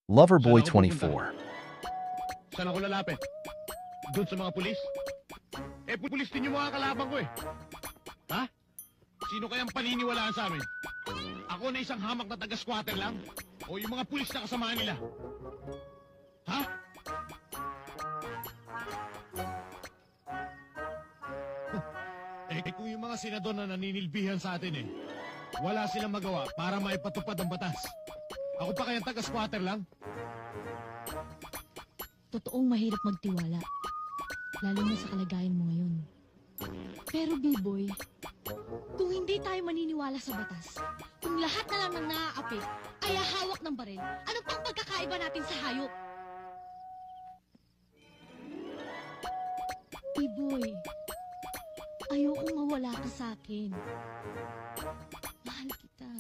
Loverboy Saan ako pupunta? 24. Saan ako lalapit? Doon sa mga pulis? Pulis din yung mga kalaban ko eh. Ha? Sino kayang paniniwalaan sa amin? Ako na isang hamak na taga-squatter lang? O yung mga pulis na kasama nila? Ha? Kung yung mga senador na naninilbihan sa atin eh, wala silang magawa para maipatupad ang batas. Ako pa kayang taga-squatter lang? Totoong mahirap magtiwala. Lalo na sa kalagayan mo ngayon. Pero B-boy, kung hindi tayo maniniwala sa batas, kung lahat na lang ng naaapi ay hahawak ng baril, ano pang pagkakaiba natin sa hayop? B-boy, ayokong mawala ka sa akin. Mahal kita.